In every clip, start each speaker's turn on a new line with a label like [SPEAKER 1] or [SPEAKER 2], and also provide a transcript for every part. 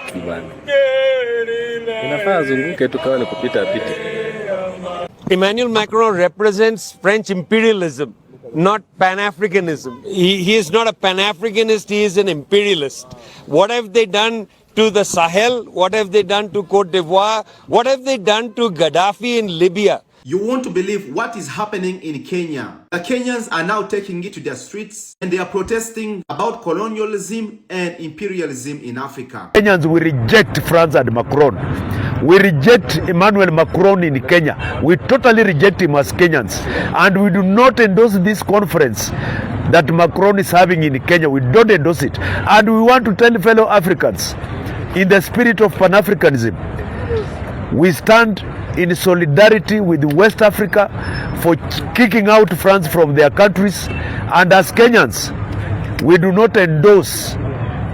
[SPEAKER 1] haki bana. Inafaa azunguke tu kama ni kupita apite.
[SPEAKER 2] Emmanuel Macron represents French imperialism, not Pan-Africanism. He is not a Pan-Africanist, he is an imperialist. What have they done to the Sahel? What have they done to Cote d'Ivoire? What have they done to Gaddafi in Libya?
[SPEAKER 3] You want to believe what is happening in Kenya. The Kenyans are now taking it to their streets and they are protesting about colonialism and imperialism in Africa.
[SPEAKER 4] Kenyans, we reject France and Macron. We reject Emmanuel Macron in Kenya. We totally reject him as Kenyans. And we do not endorse this conference that Macron is having in Kenya. We don't endorse it. And we want to tell fellow Africans, in the spirit of Pan-Africanism, we stand in solidarity with West Africa for kicking out France from their countries. And as Kenyans, we do not endorse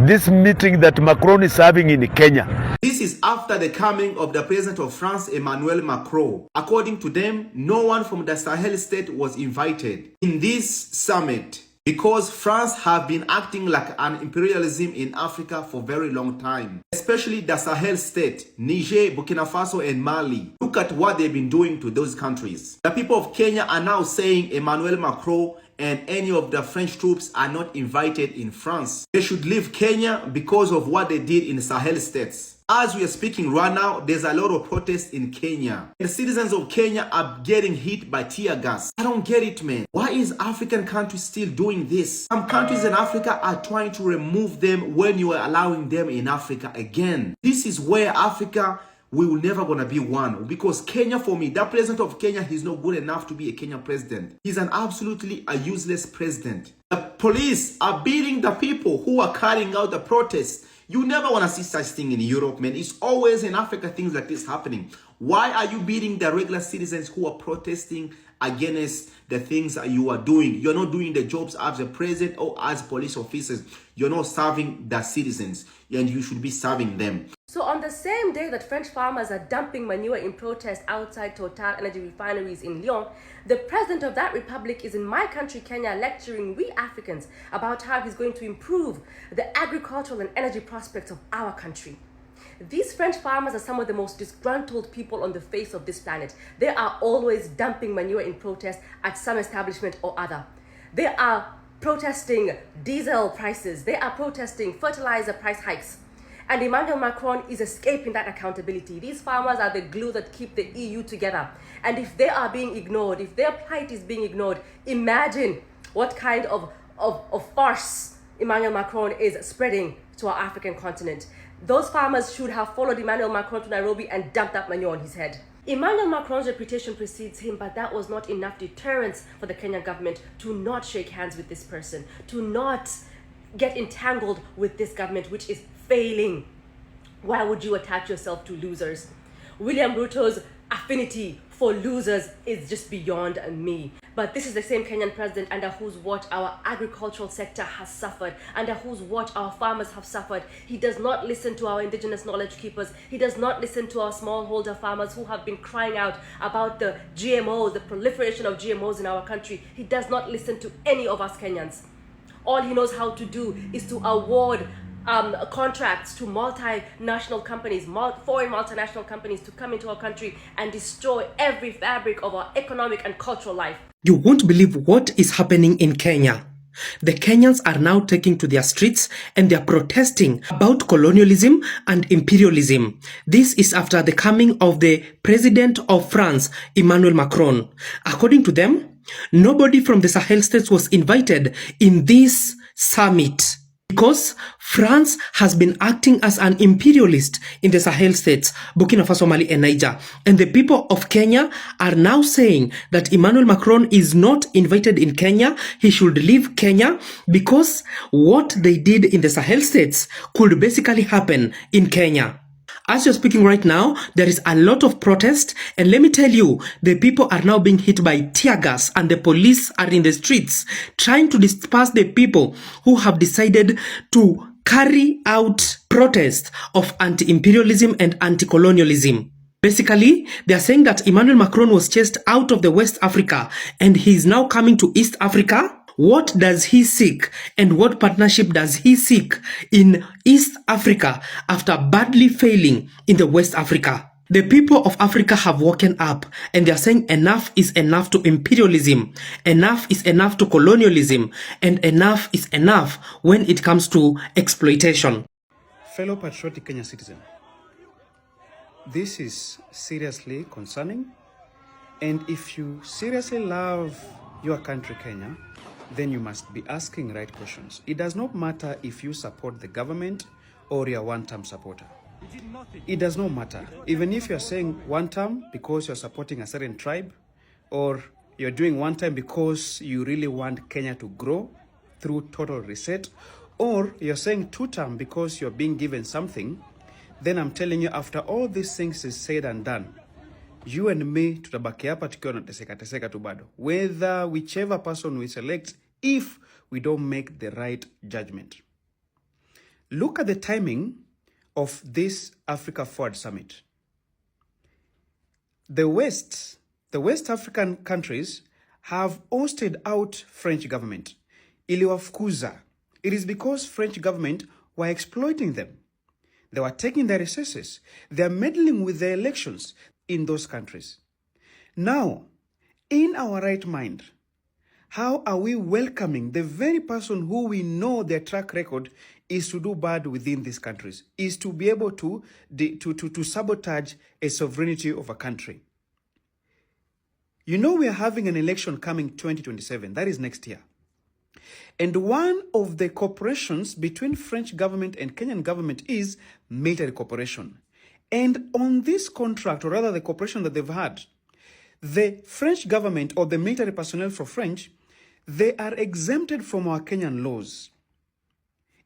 [SPEAKER 4] this meeting that Macron is having in Kenya.
[SPEAKER 3] This is after the coming of the president of France, Emmanuel Macron. According to them, no one from the Sahel state was invited in this summit because France have been acting like an imperialism in Africa for a very long time. Especially the Sahel state, Niger, Burkina Faso and Mali. Look at what they've been doing to those countries. The people of Kenya are now saying Emmanuel Macron and any of the French troops are not invited in France. They should leave Kenya because of what they did in the Sahel states. As we are speaking right now, there's a lot of protests in Kenya. The citizens of Kenya are getting hit by tear gas. I don't get it, man. Why is African countries still doing this? Some countries in Africa are trying to remove them when you are allowing them in Africa again. This is where Africa, we will never gonna be one. Because Kenya, for me, that president of Kenya, he's not good enough to be a Kenyan president. He's an absolutely a useless president. The police are beating the people who are carrying out the protests. You never want to see such thing in Europe, man. It's always in Africa things like this happening. Why are you beating the regular citizens who are protesting against the things that you are doing? You're not doing the jobs as a president or as police officers. You're not serving the citizens, and you should be serving them.
[SPEAKER 5] So on the same day that French farmers are dumping manure in protest outside Total Energy refineries in Lyon, the president of that republic is in my country, Kenya, lecturing we Africans about how he's going to improve the agricultural and energy prospects of our country. These French farmers are some of the most disgruntled people on the face of this planet. They are always dumping manure in protest at some establishment or other. They are protesting diesel prices. They are protesting fertilizer price hikes. And Emmanuel Macron is escaping that accountability. These farmers are the glue that keep the EU together. And if they are being ignored, if their plight is being ignored, imagine what kind of farce Emmanuel Macron is spreading to our African continent. Those farmers should have followed Emmanuel Macron to Nairobi and dumped that manure on his head. Emmanuel Macron's reputation precedes him, but that was not enough deterrence for the Kenyan government to not shake hands with this person, to not get entangled with this government, which is failing. Why would you attach yourself to losers? William Ruto's affinity for losers is just beyond me. But this is the same Kenyan president under whose watch our agricultural sector has suffered, under whose watch our farmers have suffered. He does not listen to our indigenous knowledge keepers. He does not listen to our smallholder farmers who have been crying out about the GMOs, the proliferation of GMOs in our country. He does not listen to any of us Kenyans. All he knows how to do is to award contracts to multinational companies, foreign multinational companies to come into our country and destroy every fabric of our economic and cultural life.
[SPEAKER 6] You won't believe what is happening in Kenya. The Kenyans are now taking to their streets and they are protesting about colonialism and imperialism. This is after the coming of the president of France, Emmanuel Macron. According to them, nobody from the Sahel states was invited in this summit, because France has been acting as an imperialist in the Sahel states, Burkina Faso, Mali and Niger. And the people of Kenya are now saying that Emmanuel Macron is not invited in Kenya. He should leave Kenya because what they did in the Sahel states could basically happen in Kenya. As you're speaking right now, there is a lot of protest, and let me tell you, the people are now being hit by tear gas and the police are in the streets trying to disperse the people who have decided to carry out protest of anti-imperialism and anti-colonialism. Basically, they are saying that Emmanuel Macron was chased out of the West Africa and he is now coming to East Africa. What does he seek and what partnership does he seek in East Africa after badly failing in the West Africa? The people of Africa have woken up and they are saying enough is enough to imperialism, enough is enough to colonialism, and enough is enough when it comes to exploitation.
[SPEAKER 7] Fellow patriotic Kenyan citizen, this is seriously concerning, and if you seriously love your country Kenya, then you must be asking right questions. It does not matter if you support the government or you're a one-term supporter. It does not matter. Even if you're saying one term because you're supporting a certain tribe, or you're doing one time because you really want Kenya to grow through total reset, or you're saying two term because you're being given something, then I'm telling you, after all these things is said and done, you and me tutabaki hapa tukiwa nateseka tu bado, whether whichever person we select, if we don't make the right judgment. Look at the timing of this Africa Forward Summit. The West African countries have hosted out French government. Iliwafukuza. It is because French government were exploiting them. They were taking their resources. They are meddling with the elections in those countries. Now, in our right mind, how are we welcoming the very person who we know their track record is to do bad within these countries, is to be able to sabotage a sovereignty of a country? You know, we are having an election coming 2027. That is next year. And one of the cooperations between French government and Kenyan government is military cooperation. And on this contract, or rather the cooperation that they've had, the French government or the military personnel for French, they are exempted from our Kenyan laws.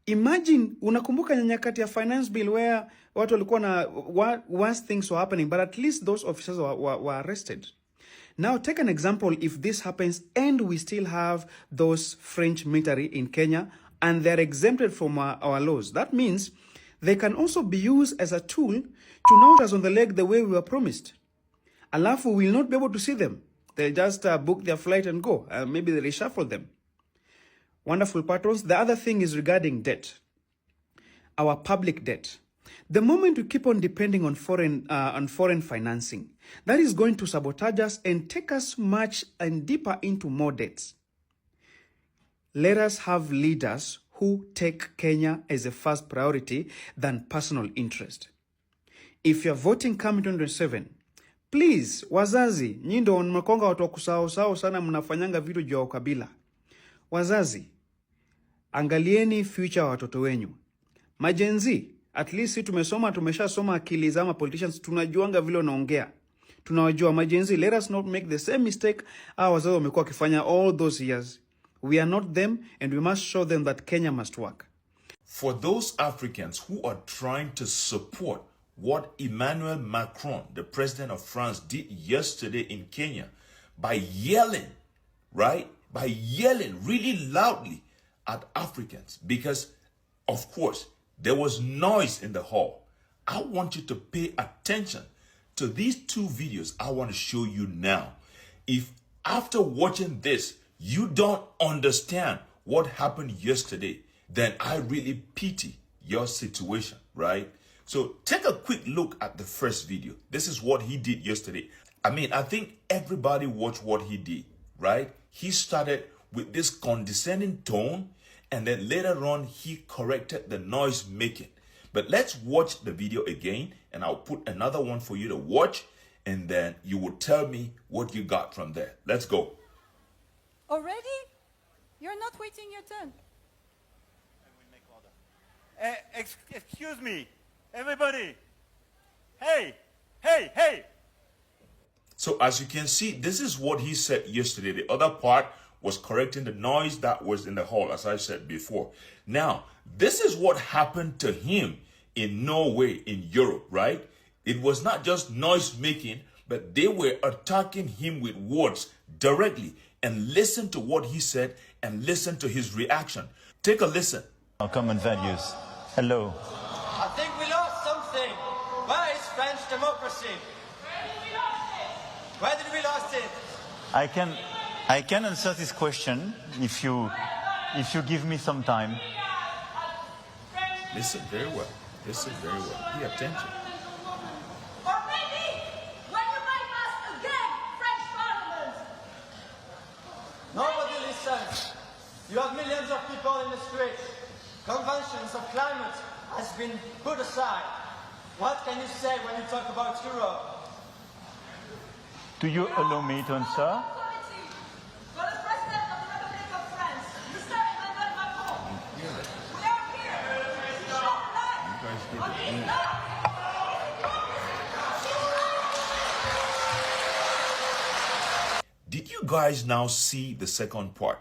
[SPEAKER 7] Imagine, unakumbuka nyakati ya finance bill where watu walikuwa na worse things were happening, but at least those officers were arrested. Now take an example if this happens and we still have those French military in Kenya and they're exempted from our laws. That means they can also be used as a tool to knock us on the leg the way we were promised. Alafu we will not be able to see them. They'll just book their flight and go. Maybe they reshuffle them. Wonderful patrons. The other thing is regarding debt. Our public debt. The moment we keep on depending on foreign financing, that is going to sabotage us and take us much and deeper into more debts. Let us have leaders who take Kenya as a first priority than personal interest. If you're voting coming 2027, please, wazazi, nyindo mnakonga watu wa kusahau sana mnafanyanga vitu juu ya ukabila. Wazazi, angalieni future wa watoto wenyu. Majenzi, at least tumeshasoma akili za politicians, tunajuanga vile wanaongea. Tunawajua majenzi. Let us not make the same mistake wazazi wamekuwa wakifanya all those years. We are not them, and we must show them that Kenya must work.
[SPEAKER 8] For those Africans who are trying to support what Emmanuel Macron, the president of France, did yesterday in Kenya by yelling, right? By yelling really loudly at Africans, because, of course, there was noise in the hall. I want you to pay attention to these two videos I want to show you now. If after watching this, you don't understand what happened yesterday, then I really pity your situation, right? So take a quick look at the first video. This is what he did yesterday. I mean, I think everybody watched what he did, right? He started with this condescending tone, and then later on, he corrected the noise making. But let's watch the video again, and I'll put another one for you to watch, and then you will tell me what you got from there. Let's go.
[SPEAKER 9] Already? You're not waiting your turn.
[SPEAKER 10] Excuse me, everybody. Hey.
[SPEAKER 8] So as you can see, this is what he said yesterday. The other part was correcting the noise that was in the hall, as I said before. Now, this is what happened to him in Norway, in Europe, right? It was not just noise making, but they were attacking him with words directly. And listen to what he said and listen to his reaction. Take a listen.
[SPEAKER 10] Our common values. Hello.
[SPEAKER 11] I think we lost something. Where is French democracy? Where did we lose it?
[SPEAKER 10] I can I can answer this question if you give me some time.
[SPEAKER 8] Listen very well. Listen very well. Pay attention.
[SPEAKER 11] Or maybe when you bypass again French Parliament. Nobody listens. You have millions of people in the streets. Conventions of climate has been put aside. What can you say when you talk about Europe?
[SPEAKER 10] Do you allow me to answer?
[SPEAKER 11] For the President of the Republic of France, Mr. Emmanuel Macron. We are here. Show light on his life.
[SPEAKER 8] Did you guys now see the second part?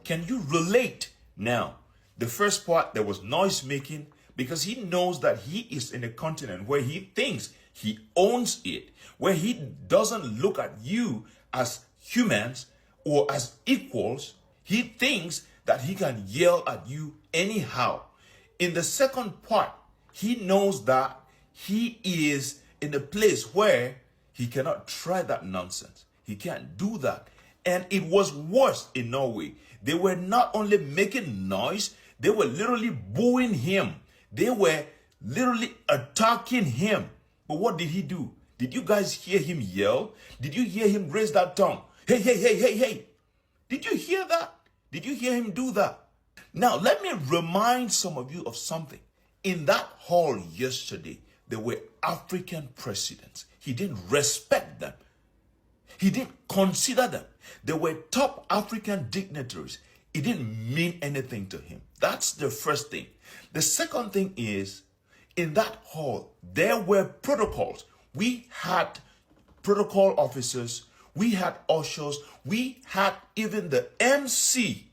[SPEAKER 8] Can you relate now? The first part, there was noise making because he knows that he is in a continent where he thinks he owns it, where he doesn't look at you as humans or as equals. He thinks that he can yell at you anyhow. In the second part, he knows that he is in a place where he cannot try that nonsense. He can't do that. And it was worse in Norway. They were not only making noise, they were literally booing him. They were literally attacking him. But what did he do? Did you guys hear him yell? Did you hear him raise that tongue? Hey, hey, hey, hey, hey. Did you hear that? Did you hear him do that? Now, let me remind some of you of something. In that hall yesterday, there were African presidents. He didn't respect them. He didn't consider them. There were top African dignitaries. It didn't mean anything to him. That's the first thing. The second thing is, in that hall, there were protocols. We had protocol officers. We had ushers. We had even the MC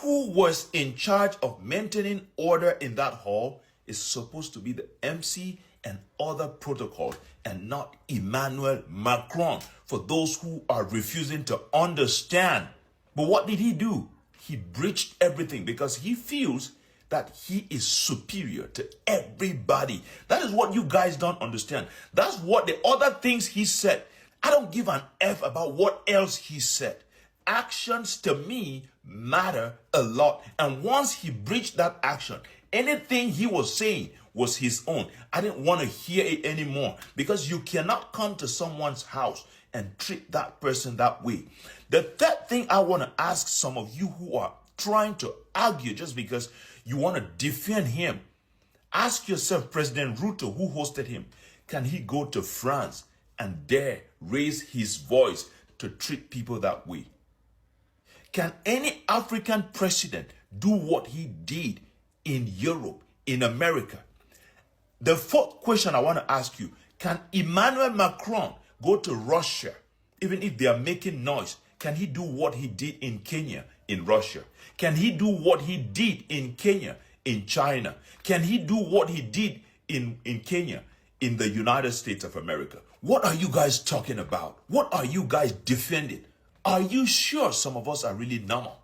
[SPEAKER 8] who was in charge of maintaining order in that hall is supposed to be the MC and other protocols and not Emmanuel Macron, for those who are refusing to understand. But what did he do? He breached everything because he feels that he is superior to everybody. That is what you guys don't understand. That's what the other things he said. I don't give an F about what else he said. Actions to me matter a lot. And once he breached that action, anything he was saying was his own. I didn't want to hear it anymore because you cannot come to someone's house and treat that person that way. The third thing I want to ask some of you who are trying to argue just because you want to defend him, ask yourself, President Ruto, who hosted him, can he go to France and dare raise his voice to treat people that way? Can any African president do what he did in Europe, in America? The fourth question I want to ask you, can Emmanuel Macron go to Russia, even if they are making noise? Can he do what he did in Kenya, in Russia? Can he do what he did in Kenya, in China? Can he do what he did in Kenya, in the United States of America? What are you guys talking about? What are you guys defending? Are you sure some of us are really normal?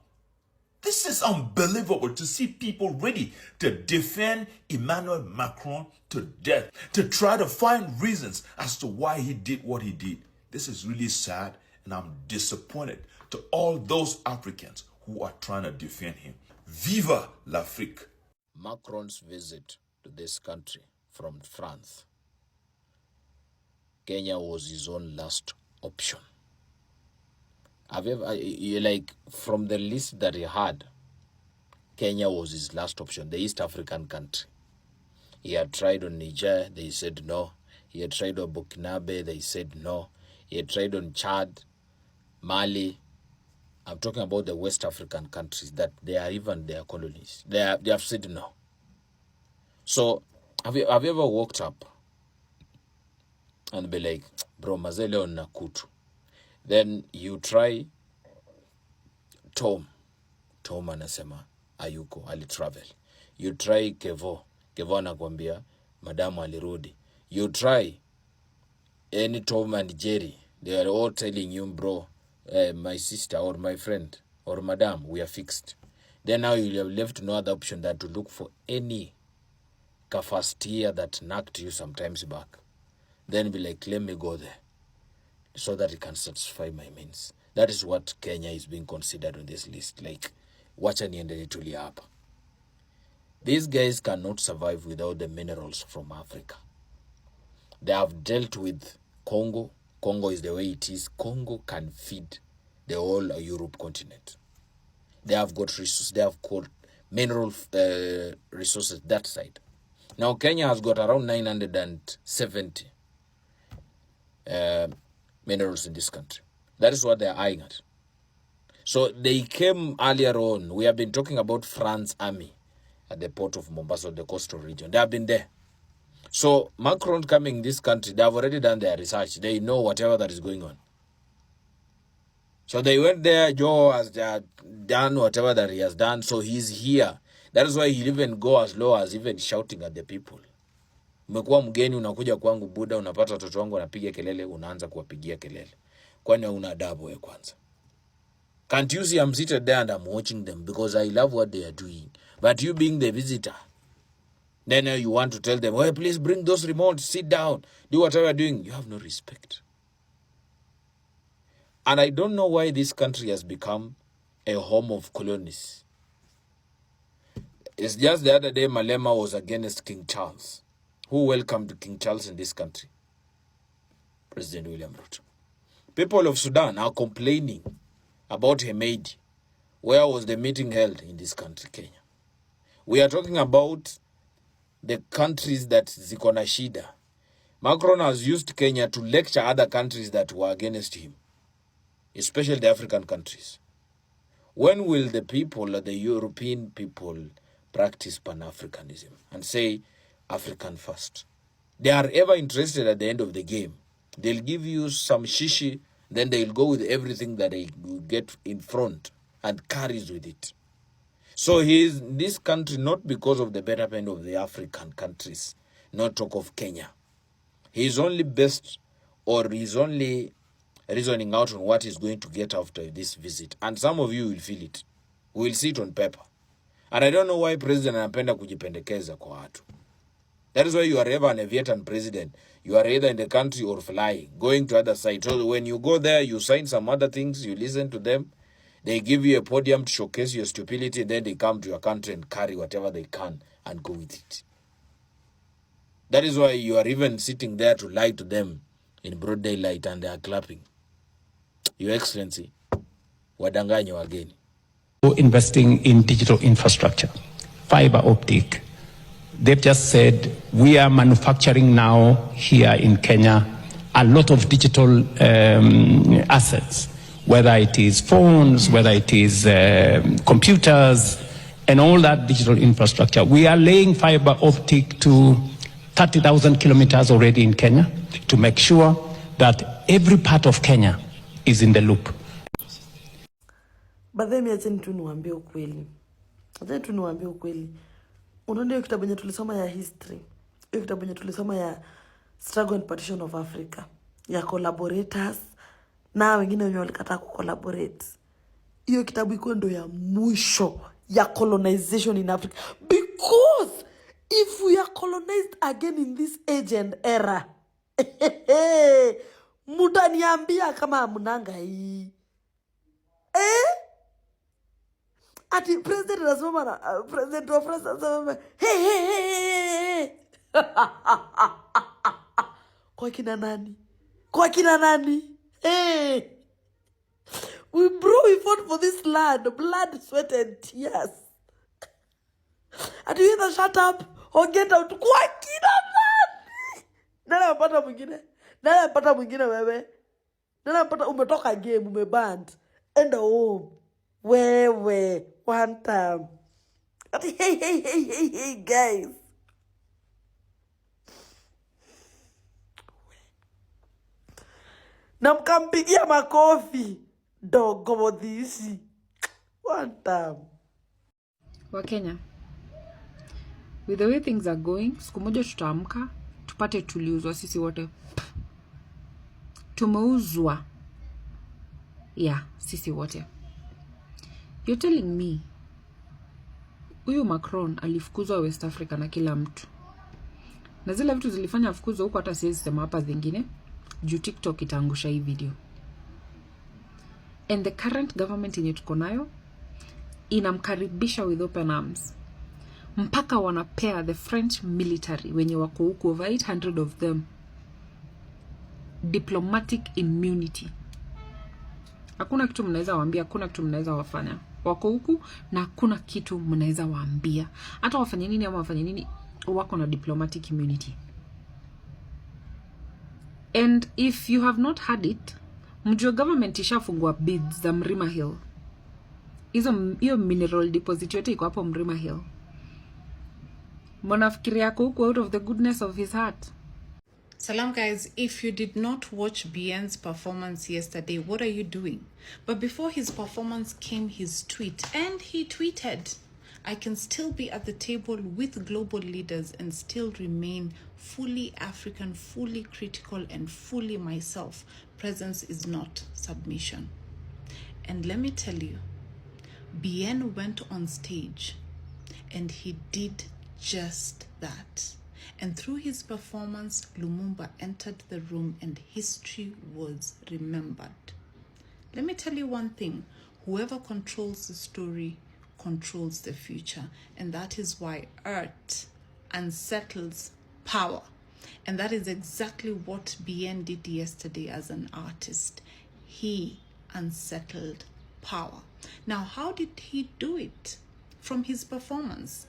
[SPEAKER 8] This is unbelievable to see people ready to defend Emmanuel Macron to death, to try to find reasons as to why he did what he did. This is really sad, and I'm disappointed to all those Africans who are trying to defend him. Viva l'Afrique!
[SPEAKER 12] Macron's visit to this country from France, Kenya was his own last option. Like, from the list that he had, Kenya was his last option, the East African country. He had tried on Niger, they said no. He had tried on Burkinabe, they said no. He had tried on Chad, Mali. I'm talking about the West African countries that they are even their colonies. They have said no. So, have you ever walked up and be like, bro, mazele on nakutu? Then you try Tom anasema ayuko, alitravel. You try Kevo anakwambia madamu alirudi. You try any Tom and Jerry, they are all telling you, bro, my sister or my friend or madam, we are fixed. Then now you have left no other option than to look for any kafastia that knocked you sometimes back. Then be like, let me go there, so that it can satisfy my means. That is what Kenya is being considered on this list. Like, wacha niendelee tulia hapa. These guys cannot survive without the minerals from Africa. They have dealt with Congo. Congo is the way it is. Congo can feed the whole Europe continent. They have got resources. They have got mineral resources that side. Now Kenya has got around 970 minerals in this country. That is what they are eyeing at. So they came earlier on. We have been talking about France army at the port of Mombasa, the coastal region. They have been there. So Macron coming in this country, they have already done their research. They know whatever that is going on. So they went there. Joe has done whatever that he has done. So he's here. That is why he'll even go as low as even shouting at the people. Umekuwa mgeni, unakuja kwangu Buda, unapata watoto wangu wanapiga kelele, unaanza kuwapigia kelele. Kwani una adabu wewe kwanza? Can't you see I'm seated there and I'm watching them because I love what they are doing. But you being the visitor, then you want to tell them, well, please bring those remotes, sit down, do whatever you're doing. You have no respect. And I don't know why this country has become a home of colonies. It's just the other day Malema was against King Charles. Who welcomed King Charles in this country? President William Ruto. People of Sudan are complaining about Hemedi. Where was the meeting held in this country, Kenya? We are talking about the countries that ziko na shida. Macron has used Kenya to lecture other countries that were against him, especially the African countries. When will the people, the European people, practice Pan-Africanism and say African first? They are ever interested at the end of the game. They'll give you some shishi, then they'll go with everything that they get in front and carries with it. So he is in this country not because of the betterment of the African countries, not talk of Kenya. He is only best, or he's only reasoning out on what he's going to get after this visit. And some of you will feel it. We will see it on paper. And I don't know why President anapenda kujipendekeza kwa watu. That is why you are ever an Aviatan president. You are either in the country or flying, going to other side. So when you go there, you sign some other things, you listen to them. They give you a podium to showcase your stupidity. Then they come to your country and carry whatever they can and go with it. That is why you are even sitting there to lie to them in broad daylight and they are clapping. Your Excellency, wadanganya wageni.
[SPEAKER 13] Investing in digital infrastructure, fiber optic. They've just said, we are manufacturing now here in Kenya a lot of digital assets, whether it is phones, whether it is computers, and all that digital infrastructure. We are laying fiber optic to 30,000 kilometers already in Kenya to make sure that every part of Kenya is in the loop.
[SPEAKER 14] But then acheni tu niwaambie ukweli. Acheni tu niwaambie ukweli. Unaona hiyo kitabu yenye tulisoma ya history. Hiyo kitabu yenye tulisoma ya Struggle and Partition of Africa. Ya collaborators na wengine wenye walikataa kucollaborate. Hiyo kitabu iko ndo ya mwisho ya colonization in Africa. Because if we are colonized again in this age and era, mutaniambia kama amunanga hii. Ati president anasema na president wa France anasema hey. Kwa kina nani? Kwa kina nani? Hey. We fought for this land, blood, sweat and tears. Ati you either shut up or get out. Kwa kina nani? Nani anapata mwingine? Nani anapata mwingine wewe? Nani anapata umetoka game, umeband. Enda home. Wewe, one time. Hey, guys. Na mkampigia makofi. Dogo modhishi. One time.
[SPEAKER 15] Wakenya, with the way things are going, siku moja tutaamka, tupate tuliuzwa sisi wote. Tumeuzwa. Yeah, sisi wote. You're telling me, huyu Macron alifukuzwa West Africa na kila mtu. Na zile vitu zilifanya afukuzwa huko hata siwezi sema hapa zingine. Juu TikTok itaangusha hii video. And the current government yenye tuko nayo inamkaribisha with open arms. Mpaka wanapea the French military wenye wako huku, over 800 of them, diplomatic immunity. Hakuna kitu mnaweza waambia, hakuna kitu mnaweza wafanya. Wako huku na hakuna kitu mnaweza waambia. Hata wafanye nini ama wafanye nini, wako na diplomatic immunity. And if you have not had it, mjua government ishafungua bids za Mrima Hill. Hiyo mineral deposit yote iko hapo Mrima Hill. Mwanafikiri yako huku out of the goodness of his heart.
[SPEAKER 16] Salam guys, if you did not watch Bien's performance yesterday, what are you doing? But before his performance came his tweet, and he tweeted, I can still be at the table with global leaders and still remain fully African, fully critical, and fully myself. Presence is not submission. And let me tell you, Bien went on stage and he did just that. And through his performance, Lumumba entered the room and history was remembered. Let me tell you one thing, whoever controls the story controls the future. And that is why art unsettles power. And that is exactly what Bien did yesterday as an artist. He unsettled power. Now, how did he do it? From his performance.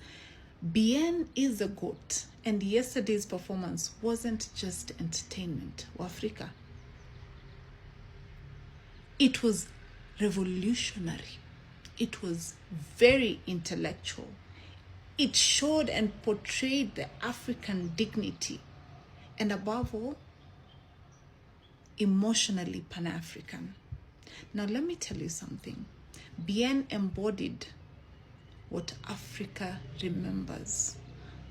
[SPEAKER 16] Bien is a goat, and yesterday's performance wasn't just entertainment, Africa. It was revolutionary. It was very intellectual. It showed and portrayed the African dignity, and above all, emotionally Pan-African. Now, let me tell you something. Bien embodied what Africa remembers.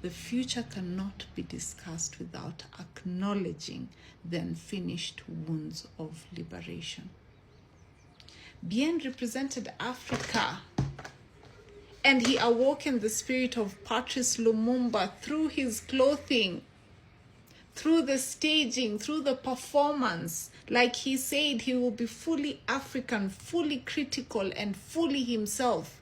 [SPEAKER 16] The future cannot be discussed without acknowledging the unfinished wounds of liberation. Bien represented Africa, and he awoken the spirit of Patrice Lumumba through his clothing, through the staging, through the performance. Like he said, he will be fully African, fully critical, and fully himself.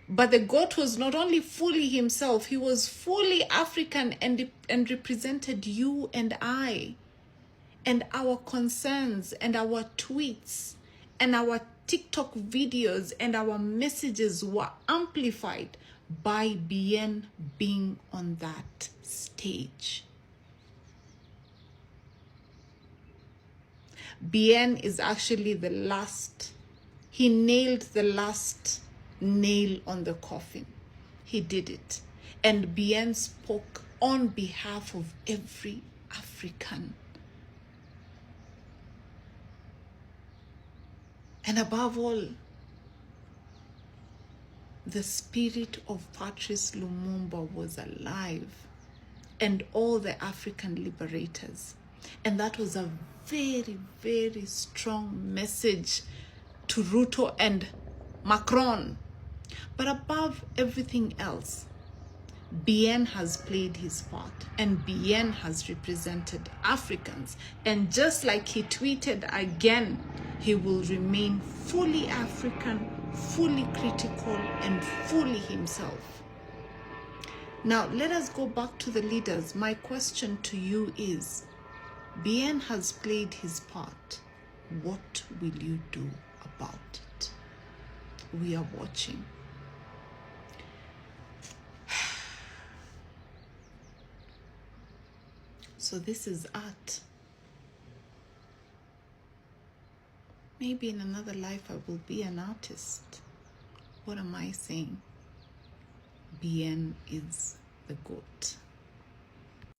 [SPEAKER 16] But the goat was not only fully himself, he was fully African and represented you and I, and our concerns, and our tweets, and our TikTok videos, and our messages were amplified by Bien being on that stage. Bien is actually the last. He nailed the last nail on the coffin. He did it. And Bien spoke on behalf of every African. And above all, the spirit of Patrice Lumumba was alive, and all the African liberators. And that was a very, very strong message to Ruto and Macron. But above everything else, Bien has played his part, and Bien has represented Africans. And just like he tweeted again, he will remain fully African, fully critical, and fully himself. Now, let us go back to the leaders. My question to you is, Bien has played his part. What will you do about it? We are watching. So this is art. Maybe in another life I will be an artist. What am I saying? Bien is the goat.